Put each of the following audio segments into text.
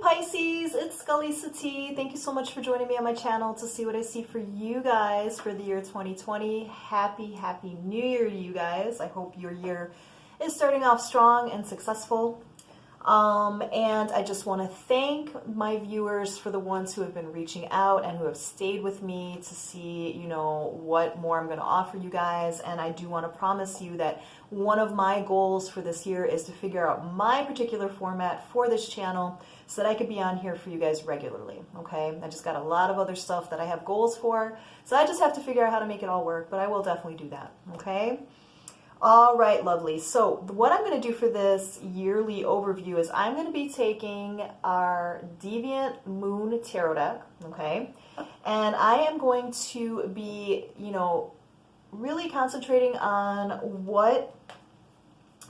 Pisces, it's Skully Sati. Thank you so much for joining me on my channel to see what I see for you guys for the year 2020. Happy New Year to you guys. I hope your year is starting off strong and successful. And I just want to thank my viewers for the ones who have been reaching out and who have stayed with me to see, you know, what more I'm going to offer you guys. And I do want to promise you that one of my goals for this year is to figure out my particular format for this channel so that I could be on here for you guys regularly. Okay. I just got a lot of other stuff that I have goals for. So I just have to figure out how to make it all work, but I will definitely do that. Okay. All right, lovely. So what I'm going to do for this yearly overview is I'm going to be taking our Deviant Moon Tarot deck, okay? And I am going to be, you know, really concentrating on what,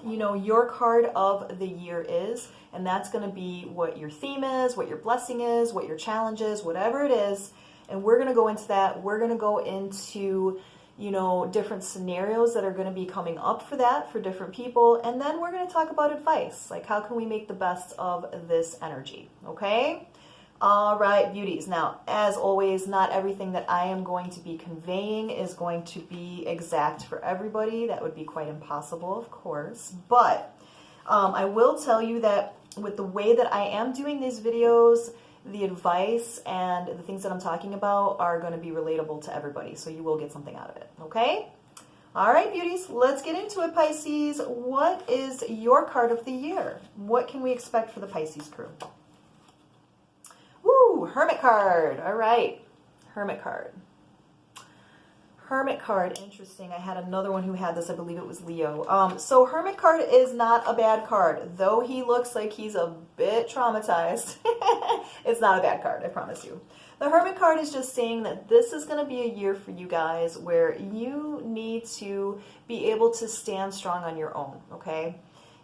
you know, your card of the year is. And that's going to be what your theme is, what your blessing is, what your challenge is, whatever it is. And we're going to go into that. We're going to go into, you know, different scenarios that are going to be coming up for that for different people. And then we're going to talk about advice, like how can we make the best of this energy, okay? All right, beauties. Now, as always, not everything that I am going to be conveying is going to be exact for everybody. That would be quite impossible, of course. But I will tell you that with the way that I am doing these videos, the advice and the things that I'm talking about are going to be relatable to everybody. So you will get something out of it. Okay? All right, beauties, let's get into it, Pisces. What is your card of the year? What can we expect for the Pisces crew? Woo, Hermit card. All right, Hermit card. Hermit card, interesting. I had another one who had this. I believe it was Leo. So Hermit card is not a bad card. Though he looks like he's a bit traumatized, it's not a bad card, I promise you. The Hermit card is just saying that this is going to be a year for you guys where you need to be able to stand strong on your own, okay?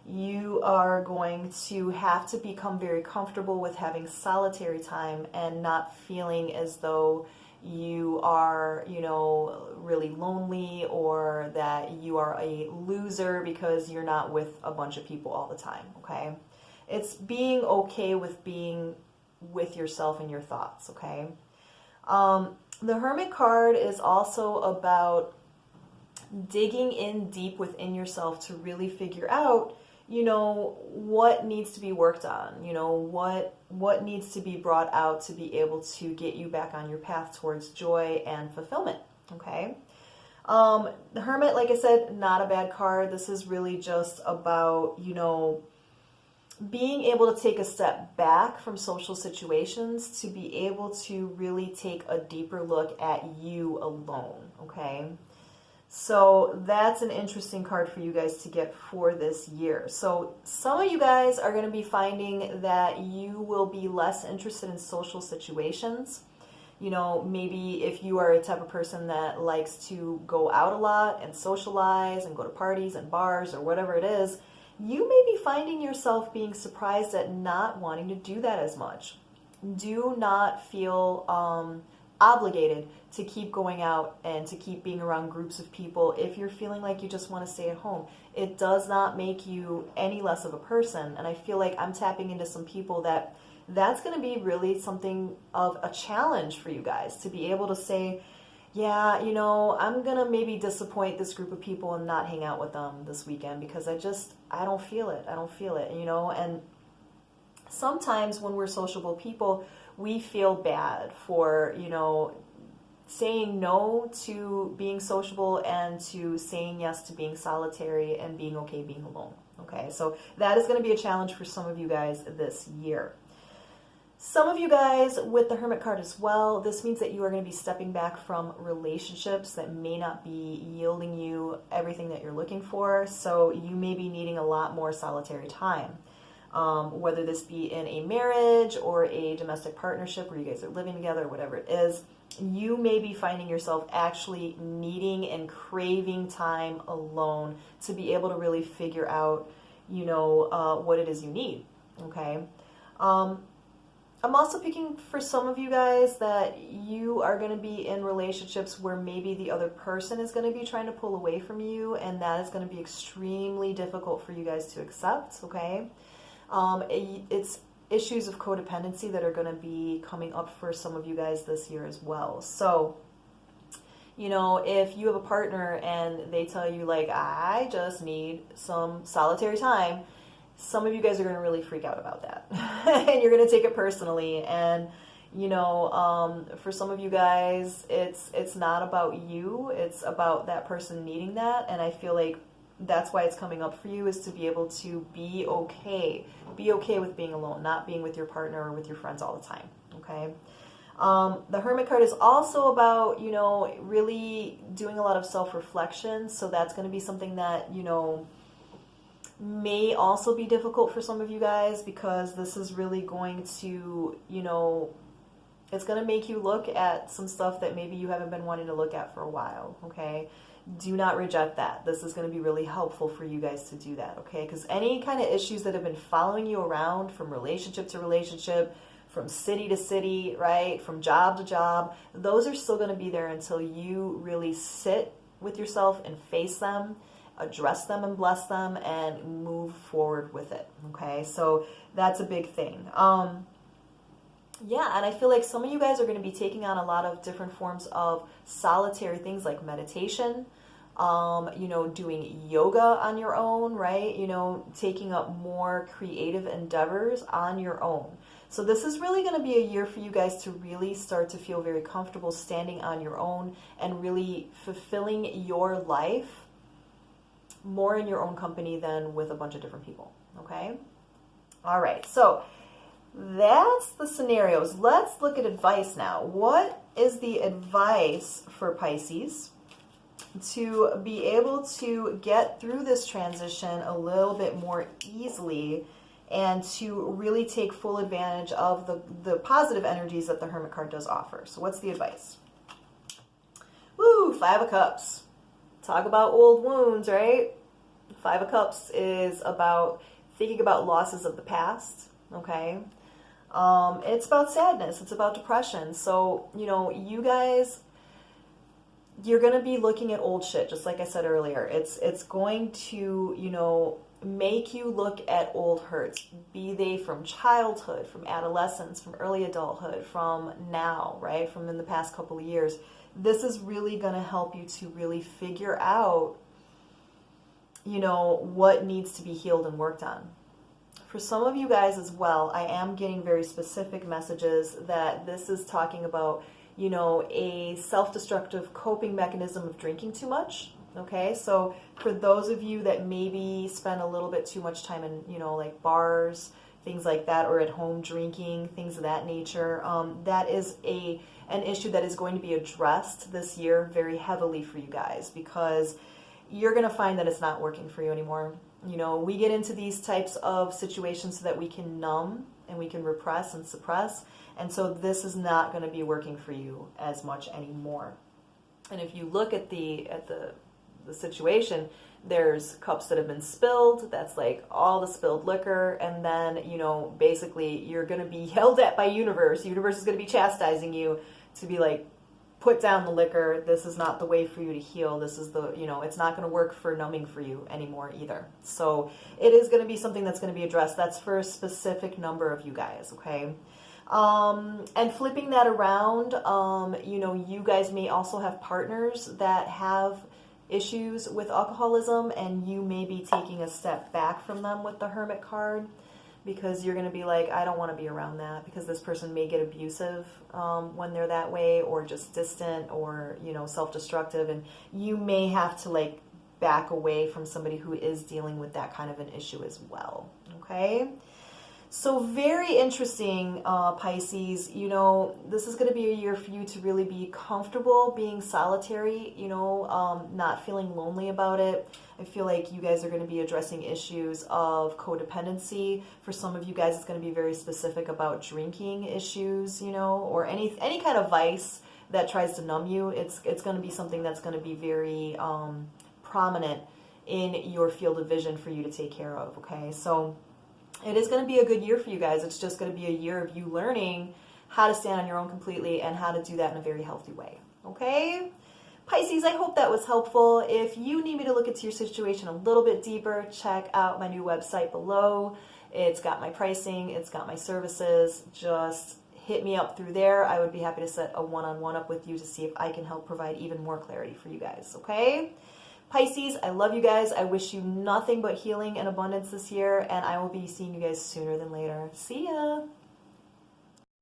You are going to have to become very comfortable with having solitary time and not feeling as though you are, you know, really lonely or that you are a loser because you're not with a bunch of people all the time, okay? It's being okay with being with yourself and your thoughts, okay? The Hermit card is also about digging in deep within yourself to really figure out, you know, what needs to be worked on, you know, what needs to be brought out to be able to get you back on your path towards joy and fulfillment, okay? The Hermit, like I said, not a bad card. This is really just about, you know, being able to take a step back from social situations to be able to really take a deeper look at you alone, okay? So that's an interesting card for you guys to get for this year. So some of you guys are going to be finding that you will be less interested in social situations. You know, maybe if you are a type of person that likes to go out a lot and socialize and go to parties and bars or whatever it is, you may be finding yourself being surprised at not wanting to do that as much. Do not feel obligated to keep going out and to keep being around groups of people if you're feeling like you just want to stay at home. It does not make you any less of a person. And I feel like I'm tapping into some people that's going to be really something of a challenge for you guys to be able to say, yeah, you know, I'm going to maybe disappoint this group of people and not hang out with them this weekend because I don't feel it. I don't feel it, you know, and sometimes when we're sociable people, we feel bad for, you know, saying no to being sociable and to saying yes to being solitary and being okay being alone. Okay, so that is going to be a challenge for some of you guys this year. Some of you guys with the Hermit card as well, this means that you are going to be stepping back from relationships that may not be yielding you everything that you're looking for. So you may be needing a lot more solitary time. Whether this be in a marriage or a domestic partnership where you guys are living together, whatever it is, you may be finding yourself actually needing and craving time alone to be able to really figure out, you know, what it is you need, okay? I'm also picking for some of you guys that you are going to be in relationships where maybe the other person is going to be trying to pull away from you, and that is going to be extremely difficult for you guys to accept, okay? It's issues of codependency that are going to be coming up for some of you guys this year as well. So, you know, if you have a partner and they tell you like, I just need some solitary time, some of you guys are going to really freak out about that. And you're going to take it personally. And, you know, for some of you guys, it's not about you. It's about that person needing that. And I feel like that's why it's coming up for you, is to be able to be okay. Be okay with being alone, not being with your partner or with your friends all the time, okay? The Hermit card is also about, you know, really doing a lot of self-reflection. So that's going to be something that, you know, may also be difficult for some of you guys, because this is really going to, you know, it's going to make you look at some stuff that maybe you haven't been wanting to look at for a while, okay? Do not reject that. This is going to be really helpful for you guys to do that, okay? Because any kind of issues that have been following you around from relationship to relationship, from city to city, right, from job to job, those are still going to be there until you really sit with yourself and face them, address them and bless them, and move forward with it, okay? So that's a big thing. Yeah, and I feel like some of you guys are going to be taking on a lot of different forms of solitary things like meditation, you know, doing yoga on your own, right? You know, taking up more creative endeavors on your own. So this is really going to be a year for you guys to really start to feel very comfortable standing on your own and really fulfilling your life more in your own company than with a bunch of different people, okay? All right, so that's the scenarios. Let's look at advice now. What is the advice for Pisces to be able to get through this transition a little bit more easily and to really take full advantage of the positive energies that the Hermit card does offer? So what's the advice? Woo, Five of Cups. Talk about old wounds, right? Five of Cups is about thinking about losses of the past, okay? It's about sadness. It's about depression. So, you know, you guys, you're going to be looking at old shit, just like I said earlier. It's going to, you know, make you look at old hurts, be they from childhood, from adolescence, from early adulthood, from now, right? From in the past couple of years. This is really going to help you to really figure out, you know, what needs to be healed and worked on. For some of you guys as well, I am getting very specific messages that this is talking about, you know, a self-destructive coping mechanism of drinking too much. Okay, so for those of you that maybe spend a little bit too much time in, you know, like bars, things like that, or at home drinking, things of that nature, that is an issue that is going to be addressed this year very heavily for you guys, because you're going to find that it's not working for you anymore. You know, we get into these types of situations so that we can numb and we can repress and suppress. And so this is not going to be working for you as much anymore. And if you look at the situation, there's cups that have been spilled. That's like all the spilled liquor. And then, you know, basically you're going to be yelled at by universe. Universe is going to be chastising you to be like, put down the liquor. This is not the way for you to heal. This is the, you know, it's not going to work for numbing for you anymore either. So it is going to be something that's going to be addressed. That's for a specific number of you guys, okay? And flipping that around, you know, you guys may also have partners that have issues with alcoholism, and you may be taking a step back from them with the Hermit card, because you're going to be like, I don't want to be around that, because this person may get abusive when they're that way, or just distant, or, you know, self-destructive, and you may have to like back away from somebody who is dealing with that kind of an issue as well, okay? So very interesting, Pisces. You know, this is going to be a year for you to really be comfortable being solitary, you know, not feeling lonely about it. I feel like you guys are going to be addressing issues of codependency. For some of you guys, it's going to be very specific about drinking issues, you know, or any kind of vice that tries to numb you. It's going to be something that's going to be very prominent in your field of vision for you to take care of, okay? So it is going to be a good year for you guys. It's just going to be a year of you learning how to stand on your own completely and how to do that in a very healthy way. Okay? Pisces, I hope that was helpful. If you need me to look into your situation a little bit deeper, check out my new website below. It's got my pricing, it's got my services. Just hit me up through there. I would be happy to set a one-on-one up with you to see if I can help provide even more clarity for you guys, okay? Pisces, I love you guys. I wish you nothing but healing and abundance this year, and I will be seeing you guys sooner than later. See ya!